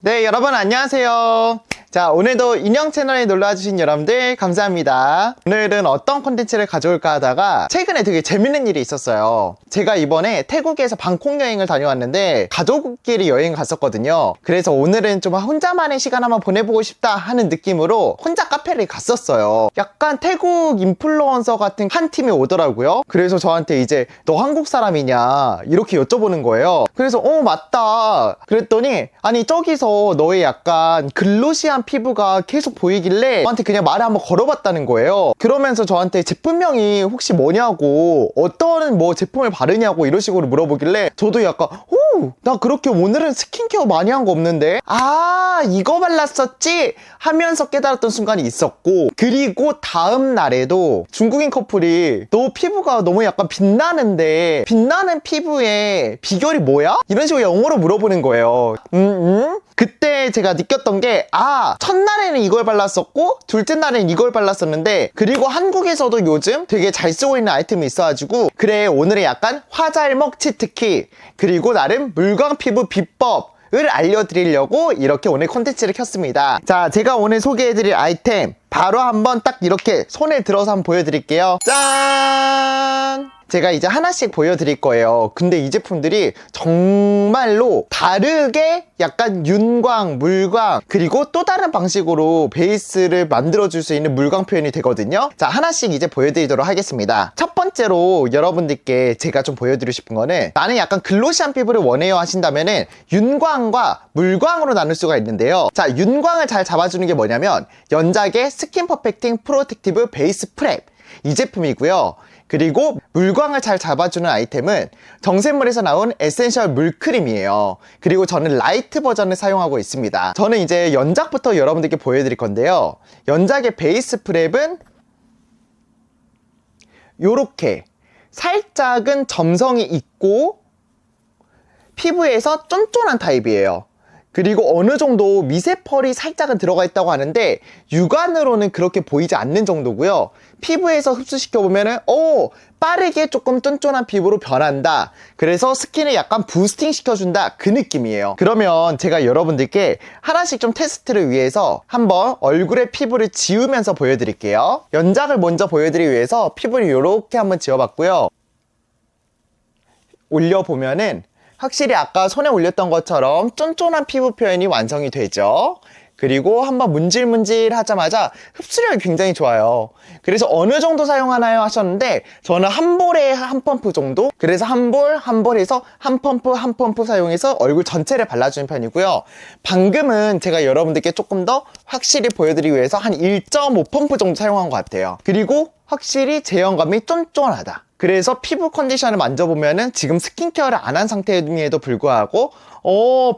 네, 여러분 안녕하세요. 자, 오늘도 인형 채널에 놀러와주신 여러분들 감사합니다. 오늘은 어떤 콘텐츠를 가져올까 하다가 최근에 되게 재밌는 일이 있었어요. 제가 이번에 태국에서 방콕 여행을 다녀왔는데 가족끼리 여행 갔었거든요. 그래서 오늘은 좀 혼자만의 시간 한번 보내보고 싶다 하는 느낌으로 혼자 카페를 갔었어요. 약간 태국 인플루언서 같은 한 팀이 오더라고요. 그래서 저한테 이제 너 한국 사람이냐 이렇게 여쭤보는 거예요. 그래서 맞다 그랬더니 아니 저기서 너의 약간 글로시한 피부가 계속 보이길래 저한테 그냥 말을 한번 걸어봤다는 거예요. 그러면서 저한테 제품명이 혹시 뭐냐고 어떤 뭐 제품을 바르냐고 이런 식으로 물어보길래 저도 약간 나 그렇게 오늘은 스킨케어 많이 한 거 없는데 이거 발랐었지 하면서 깨달았던 순간이 있었고, 그리고 다음 날에도 중국인 커플이 너 피부가 너무 약간 빛나는데 빛나는 피부의 비결이 뭐야? 이런 식으로 영어로 물어보는 거예요. 그때 제가 느꼈던 게 첫날에는 이걸 발랐었고 둘째 날에는 이걸 발랐었는데, 그리고 한국에서도 요즘 되게 잘 쓰고 있는 아이템이 있어가지고 그래 오늘은 약간 화잘먹 치트키 그리고 나름 물광 피부 비법을 알려드리려고 이렇게 오늘 콘텐츠를 켰습니다. 자, 제가 오늘 소개해드릴 아이템 바로 한번 딱 이렇게 손에 들어서 한번 보여드릴게요. 짠! 제가 이제 하나씩 보여드릴 거예요. 근데 이 제품들이 정말로 다르게 약간 윤광, 물광, 그리고 또 다른 방식으로 베이스를 만들어줄 수 있는 물광 표현이 되거든요. 자, 하나씩 이제 보여드리도록 하겠습니다. 첫 번째로 여러분들께 제가 좀 보여드리고 싶은 거는, 나는 약간 글로시한 피부를 원해요 하신다면은 윤광과 물광으로 나눌 수가 있는데요. 자, 윤광을 잘 잡아주는 게 뭐냐면 연작의 스킨 퍼펙팅 프로텍티브 베이스 프랩, 이 제품이고요. 그리고 물광을 잘 잡아주는 아이템은 정샘물에서 나온 에센셜 물크림이에요. 그리고 저는 라이트 버전을 사용하고 있습니다. 저는 이제 연작부터 여러분들께 보여드릴 건데요. 연작의 베이스 프랩은 요렇게 살짝은 점성이 있고 피부에서 쫀쫀한 타입이에요. 그리고 어느 정도 미세펄이 살짝은 들어가 있다고 하는데 육안으로는 그렇게 보이지 않는 정도고요. 피부에서 흡수시켜보면은 빠르게 조금 쫀쫀한 피부로 변한다. 그래서 스킨을 약간 부스팅 시켜준다, 그 느낌이에요. 그러면 제가 여러분들께 하나씩 좀 테스트를 위해서 한번 얼굴에 피부를 지우면서 보여드릴게요. 연작을 먼저 보여드리기 위해서 피부를 이렇게 한번 지워봤고요. 올려보면은 확실히 아까 손에 올렸던 것처럼 쫀쫀한 피부 표현이 완성이 되죠. 그리고 한번 문질문질 하자마자 흡수력이 굉장히 좋아요. 그래서 어느 정도 사용하나요 하셨는데 저는 한 볼에 한 펌프 정도, 그래서 한 볼 해서 한 펌프 사용해서 얼굴 전체를 발라주는 편이고요. 방금은 제가 여러분들께 조금 더 확실히 보여드리기 위해서 한 1.5펌프 정도 사용한 것 같아요. 그리고 확실히 제형감이 쫀쫀하다. 그래서 피부 컨디션을 만져보면은 지금 스킨케어를 안 한 상태임에도 불구하고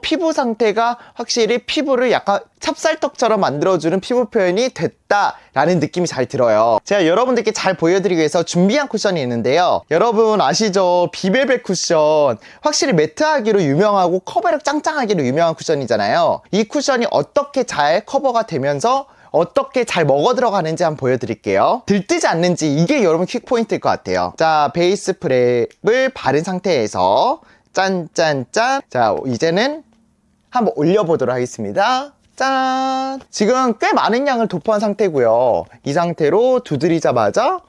피부 상태가 확실히 피부를 약간 찹쌀떡처럼 만들어주는 피부 표현이 됐다라는 느낌이 잘 들어요. 제가 여러분들께 잘 보여드리기 위해서 준비한 쿠션이 있는데요. 여러분 아시죠? 비벨벳 쿠션, 확실히 매트하기로 유명하고 커버력 짱짱하기로 유명한 쿠션이잖아요. 이 쿠션이 어떻게 잘 커버가 되면서 어떻게 잘 먹어 들어가는지 한번 보여드릴게요. 들뜨지 않는지, 이게 여러분 퀵포인트일 것 같아요. 자, 베이스 프랩을 바른 상태에서 짠짠짠. 자, 이제는 한번 올려보도록 하겠습니다. 짠! 지금 꽤 많은 양을 도포한 상태고요. 이 상태로 두드리자마자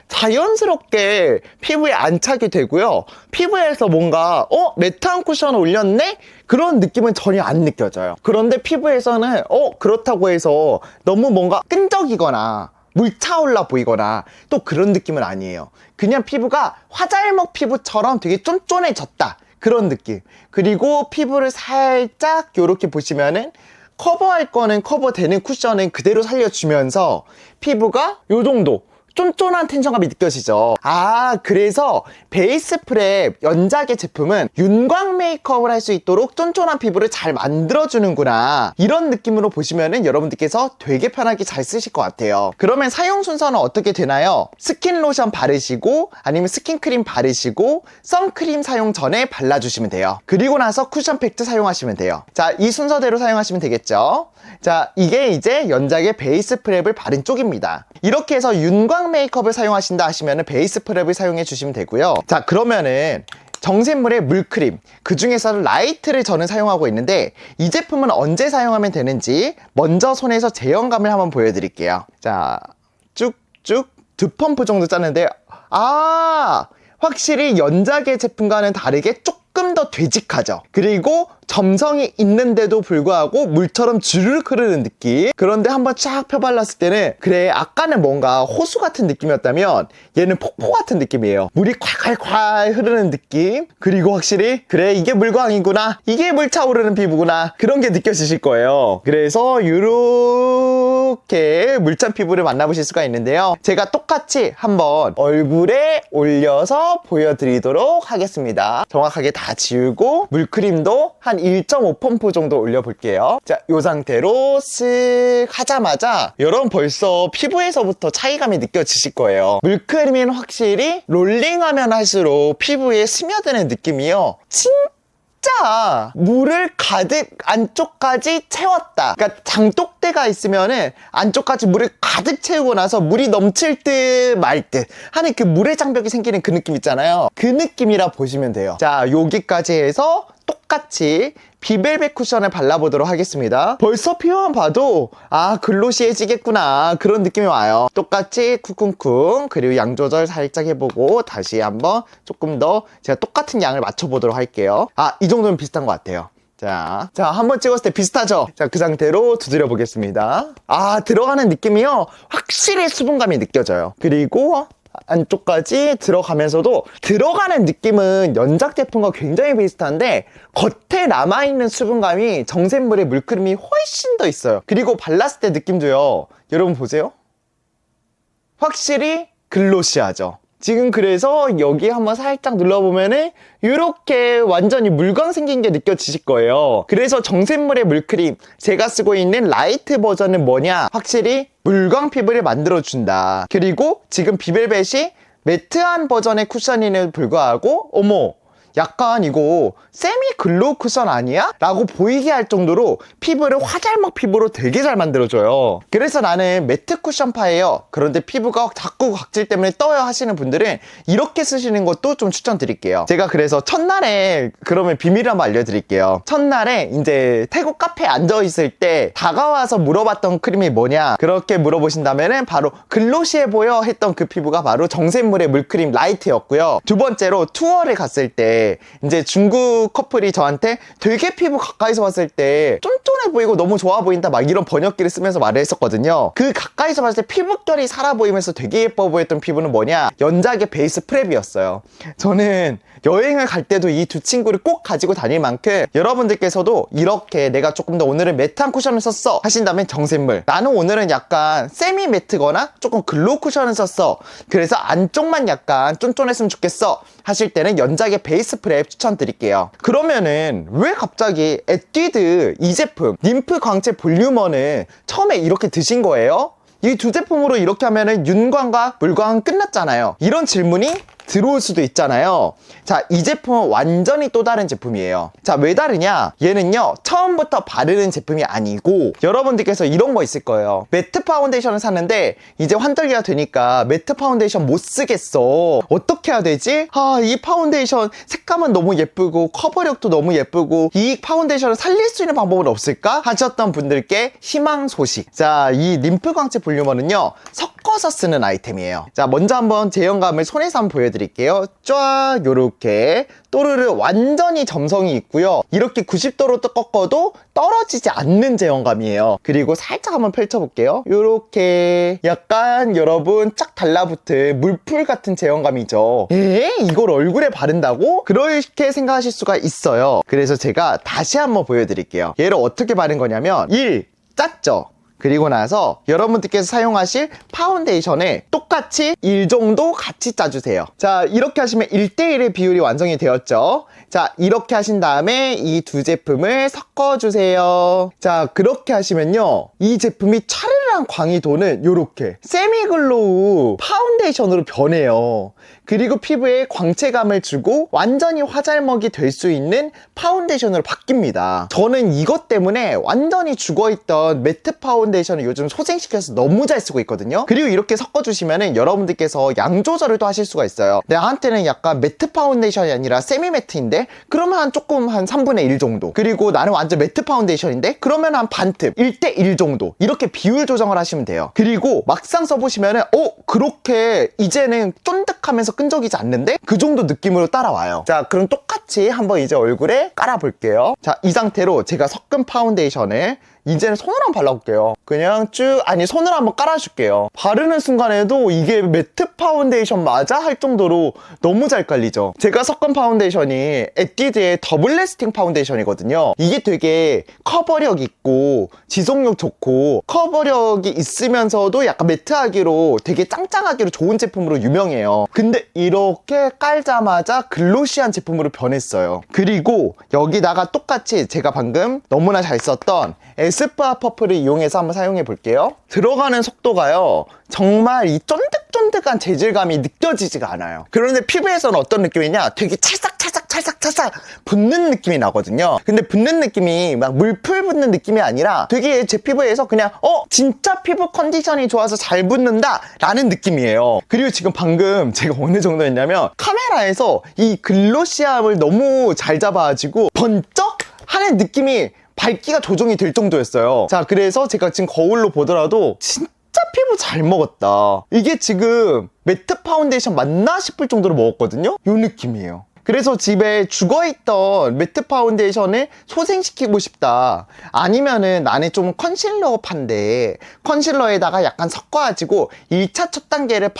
자연스럽게 피부에 안착이 되고요. 피부에서 뭔가 매트한 쿠션을 올렸네? 그런 느낌은 전혀 안 느껴져요. 그런데 피부에서는 그렇다고 해서 너무 뭔가 끈적이거나 물 차올라 보이거나 또 그런 느낌은 아니에요. 그냥 피부가 화잘먹 피부처럼 되게 쫀쫀해졌다, 그런 느낌. 그리고 피부를 살짝 이렇게 보시면은 커버할 거는 커버되는 쿠션은 그대로 살려주면서 피부가 요 정도 쫀쫀한 텐션감이 느껴지죠. 그래서 베이스 프랩 연작의 제품은 윤광 메이크업을 할 수 있도록 쫀쫀한 피부를 잘 만들어주는구나, 이런 느낌으로 보시면은 여러분들께서 되게 편하게 잘 쓰실 것 같아요. 그러면 사용 순서는 어떻게 되나요? 스킨 로션 바르시고 아니면 스킨 크림 바르시고 선크림 사용 전에 발라주시면 돼요. 그리고 나서 쿠션 팩트 사용하시면 돼요. 자, 이 순서대로 사용하시면 되겠죠. 자, 이게 이제 연작의 베이스 프랩을 바른 쪽입니다. 이렇게 해서 윤광 메이크업을 사용하신다 하시면 베이스 프랩을 사용해 주시면 되고요. 자, 그러면은 정샘물의 물크림, 그 중에서도 라이트를 저는 사용하고 있는데 이 제품은 언제 사용하면 되는지 먼저 손에서 제형감을 한번 보여드릴게요. 자, 쭉쭉 2펌프 정도 짰는데 확실히 연작의 제품과는 다르게 조금 더 되직하죠. 그리고 점성이 있는데도 불구하고 물처럼 주르륵 흐르는 느낌. 그런데 한번 쫙 펴발랐을 때는 그래, 아까는 뭔가 호수 같은 느낌이었다면 얘는 폭포 같은 느낌이에요. 물이 콸콸콸 흐르는 느낌. 그리고 확실히 그래, 이게 물광이구나, 이게 물차오르는 피부구나, 그런 게 느껴지실 거예요. 그래서 이렇게 물찬 피부를 만나보실 수가 있는데요. 제가 똑같이 한번 얼굴에 올려서 보여드리도록 하겠습니다. 정확하게 다 지우고 물크림도 한 1.5펌프 정도 올려볼게요. 자, 이 상태로 쓱 하자마자 여러분 벌써 피부에서부터 차이감이 느껴지실 거예요. 물크림은 확실히 롤링하면 할수록 피부에 스며드는 느낌이요, 진짜 물을 가득 안쪽까지 채웠다. 그러니까 장독대가 있으면은 안쪽까지 물을 가득 채우고 나서 물이 넘칠 듯 말 듯 하는 그 물의 장벽이 생기는 그 느낌 있잖아요. 그 느낌이라 보시면 돼요. 자, 여기까지 해서 똑같이 비벨벳 쿠션을 발라보도록 하겠습니다. 벌써 피부만 봐도 글로시해지겠구나, 그런 느낌이 와요. 똑같이 쿵쿵쿵, 그리고 양 조절 살짝 해보고 다시 한번 조금 더 제가 똑같은 양을 맞춰보도록 할게요. 이 정도면 비슷한 것 같아요. 자, 한번 찍었을 때 비슷하죠? 자, 그 상태로 두드려 보겠습니다. 들어가는 느낌이요, 확실히 수분감이 느껴져요. 그리고 안쪽까지 들어가면서도 들어가는 느낌은 연작 제품과 굉장히 비슷한데 겉에 남아있는 수분감이 정샘물의 물크림이 훨씬 더 있어요. 그리고 발랐을 때 느낌도요, 여러분 보세요, 확실히 글로시하죠. 지금 그래서 여기 한번 살짝 눌러보면은 이렇게 완전히 물광 생긴 게 느껴지실 거예요. 그래서 정샘물의 물크림, 제가 쓰고 있는 라이트 버전은 뭐냐, 확실히 물광 피부를 만들어준다. 그리고 지금 비벨벳이 매트한 버전의 쿠션임에도 불구하고 어머, 약간 이거 세미 글로우 쿠션 아니야? 라고 보이게 할 정도로 피부를 화잘먹 피부로 되게 잘 만들어줘요. 그래서 나는 매트 쿠션파예요, 그런데 피부가 자꾸 각질 때문에 떠요 하시는 분들은 이렇게 쓰시는 것도 좀 추천드릴게요. 제가 그래서 첫날에 그러면 비밀을 한번 알려드릴게요. 첫날에 이제 태국 카페에 앉아있을 때 다가와서 물어봤던 크림이 뭐냐, 그렇게 물어보신다면은 바로 글로시해 보여 했던 그 피부가 바로 정샘물의 물크림 라이트였고요. 두 번째로 투어를 갔을 때 이제 중국 커플이 저한테 되게 피부 가까이서 봤을 때 쫀쫀해 보이고 너무 좋아 보인다, 막 이런 번역기를 쓰면서 말을 했었거든요. 그 가까이서 봤을 때 피부결이 살아 보이면서 되게 예뻐 보였던 피부는 뭐냐, 연작의 베이스 프랩이었어요. 저는 여행을 갈 때도 이 두 친구를 꼭 가지고 다닐 만큼 여러분들께서도 이렇게 내가 조금 더 오늘은 매트한 쿠션을 썼어 하신다면 정샘물, 나는 오늘은 약간 세미 매트거나 조금 글로우 쿠션을 썼어, 그래서 안쪽만 약간 쫀쫀했으면 좋겠어 하실 때는 연작의 베이스 프랩 추천드릴게요. 그러면은 왜 갑자기 에뛰드 이 제품 림프 광채 볼륨원을 처음에 이렇게 드신 거예요? 이 두 제품으로 이렇게 하면은 윤광과 물광은 끝났잖아요. 이런 질문이 들어올 수도 있잖아요. 자, 이 제품은 완전히 또 다른 제품이에요. 자, 왜 다르냐? 얘는요, 처음부터 바르는 제품이 아니고 여러분들께서 이런 거 있을 거예요. 매트 파운데이션을 샀는데 이제 환절기가 되니까 매트 파운데이션 못 쓰겠어, 어떻게 해야 되지? 이 파운데이션 색감은 너무 예쁘고 커버력도 너무 예쁘고 이 파운데이션을 살릴 수 있는 방법은 없을까? 하셨던 분들께 희망 소식. 자, 이 림프 광채 볼륨원은요, 섞어서 쓰는 아이템이에요. 자, 먼저 한번 제형감을 손에서 한번 보여드릴게요. 쫙 요렇게 또르르 완전히 점성이 있고요. 이렇게 90도로 꺾어도 떨어지지 않는 제형감이에요. 그리고 살짝 한번 펼쳐볼게요. 요렇게 약간 여러분 쫙 달라붙은 물풀 같은 제형감이죠. 이걸 얼굴에 바른다고? 그렇게 생각하실 수가 있어요. 그래서 제가 다시 한번 보여드릴게요. 얘를 어떻게 바른 거냐면 1. 짰죠? 그리고 나서 여러분들께서 사용하실 파운데이션에 똑같이 1 정도 같이 짜주세요. 자, 이렇게 하시면 1:1의 비율이 완성이 되었죠. 자, 이렇게 하신 다음에 이 두 제품을 섞어주세요. 자, 그렇게 하시면요, 이 제품이 차르르 은은한 광이 도는 요렇게 세미글로우 파운데이션으로 변해요. 그리고 피부에 광채감을 주고 완전히 화잘먹이 될 수 있는 파운데이션으로 바뀝니다. 저는 이것 때문에 완전히 죽어있던 매트 파운데이션을 요즘 소생시켜서 너무 잘 쓰고 있거든요. 그리고 이렇게 섞어주시면 여러분들께서 양 조절을 또 하실 수가 있어요. 나한테는 약간 매트 파운데이션이 아니라 세미 매트인데 그러면 조금 한 3분의 1 정도, 그리고 나는 완전 매트 파운데이션인데 그러면 한 반틈 1대1 정도, 이렇게 비율 조정을 하시면 돼요. 그리고 막상 써보시면은 그렇게 이제는 쫀득하면서 끈적이지 않는데 그 정도 느낌으로 따라와요. 자, 그럼 똑같이 한번 이제 얼굴에 깔아볼게요. 자, 이 상태로 제가 섞은 파운데이션을 이제는 손으로 한번 발라볼게요. 그냥 손으로 한번 깔아줄게요. 바르는 순간에도 이게 매트 파운데이션 맞아? 할 정도로 너무 잘 깔리죠. 제가 섞은 파운데이션이 에뛰드의 더블 래스팅 파운데이션이거든요. 이게 되게 커버력 있고 지속력 좋고 커버력이 있으면서도 약간 매트하기로 되게 짱짱하기로 좋은 제품으로 유명해요. 근데 이렇게 깔자마자 글로시한 제품으로 변했어요. 그리고 여기다가 똑같이 제가 방금 너무나 잘 썼던 에스쁘아 퍼플을 이용해서 한번 사용해 볼게요. 들어가는 속도가요, 정말 이 쫀득쫀득한 재질감이 느껴지지가 않아요. 그런데 피부에서는 어떤 느낌이냐, 되게 찰싹 붙는 느낌이 나거든요. 근데 붙는 느낌이 막 물풀 붙는 느낌이 아니라 되게 제 피부에서 그냥 진짜 피부 컨디션이 좋아서 잘 붙는다 라는 느낌이에요. 그리고 지금 방금 제가 어느 정도 했냐면 카메라에서 이 글로시함을 너무 잘 잡아가지고 번쩍 하는 느낌이 밝기가 조정이 될 정도였어요. 자, 그래서 제가 지금 거울로 보더라도 진짜 피부 잘 먹었다, 이게 지금 매트 파운데이션 맞나 싶을 정도로 먹었거든요. 이 느낌이에요. 그래서 집에 죽어있던 매트 파운데이션을 소생시키고 싶다, 아니면은 나는 좀 컨실러판데 컨실러에다가 약간 섞어가지고 1차 첫 단계를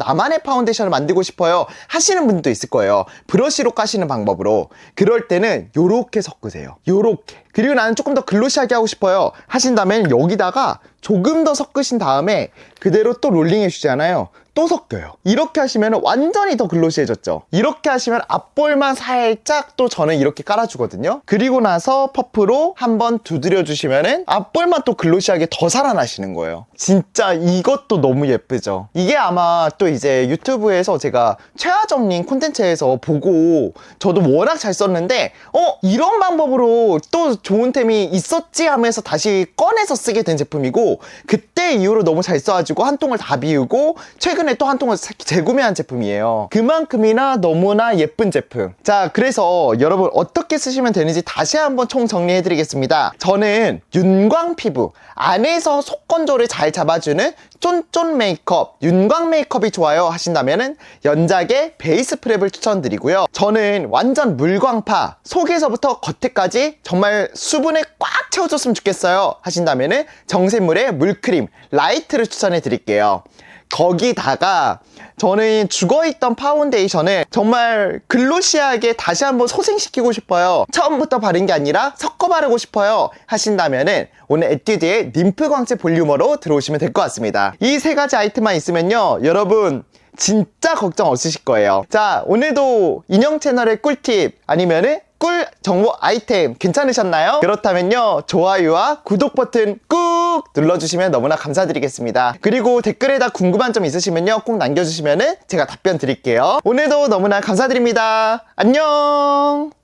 나만의 파운데이션을 만들고 싶어요 하시는 분도 있을 거예요. 브러쉬로 까시는 방법으로. 그럴 때는 요렇게 섞으세요. 요렇게. 그리고 나는 조금 더 글로시하게 하고 싶어요 하신다면 여기다가 조금 더 섞으신 다음에 그대로 또 롤링 해주잖아요. 또 섞여요. 이렇게 하시면 완전히 더 글로시해졌죠. 이렇게 하시면 앞볼만 살짝 또 저는 이렇게 깔아주거든요. 그리고 나서 퍼프로 한번 두드려 주시면은 앞볼만 또 글로시하게 더 살아나시는 거예요. 진짜 이것도 너무 예쁘죠. 이게 아마 또 이제 유튜브에서 제가 최하정님 콘텐츠에서 보고 저도 워낙 잘 썼는데 이런 방법으로 또 좋은 템이 있었지 하면서 다시 꺼내서 쓰게 된 제품이고, 그때 이후로 너무 잘 써가지고 한 통을 다 비우고 최근에 또 한 통을 재구매한 제품이에요. 그만큼이나 너무나 예쁜 제품. 자, 그래서 여러분 어떻게 쓰시면 되는지 다시 한번 총 정리해 드리겠습니다. 저는 윤광 피부 안에서 속 건조를 잘 잡아주는 쫀쫀 메이크업, 윤광 메이크업이 좋아요 하신다면은 연작의 베이스 프랩을 추천드리고요. 저는 완전 물광파, 속에서부터 겉에까지 정말 수분을 꽉 채워줬으면 좋겠어요 하신다면은 정샘물의 물크림 라이트를 추천해 드릴게요. 거기다가 저는 죽어있던 파운데이션을 정말 글로시하게 다시 한번 소생시키고 싶어요, 처음부터 바른 게 아니라 섞어 바르고 싶어요 하신다면은 오늘 에뛰드의 림프 광채 볼륨어로 들어오시면 될 것 같습니다. 이 세 가지 아이템만 있으면요, 여러분 진짜 걱정 없으실 거예요. 자, 오늘도 인형 채널의 꿀팁 아니면은 꿀 정보 아이템 괜찮으셨나요? 그렇다면요, 좋아요와 구독 버튼 꾹 눌러주시면 너무나 감사드리겠습니다. 그리고 댓글에다 궁금한 점 있으시면요, 꼭 남겨주시면 제가 답변 드릴게요. 오늘도 너무나 감사드립니다. 안녕.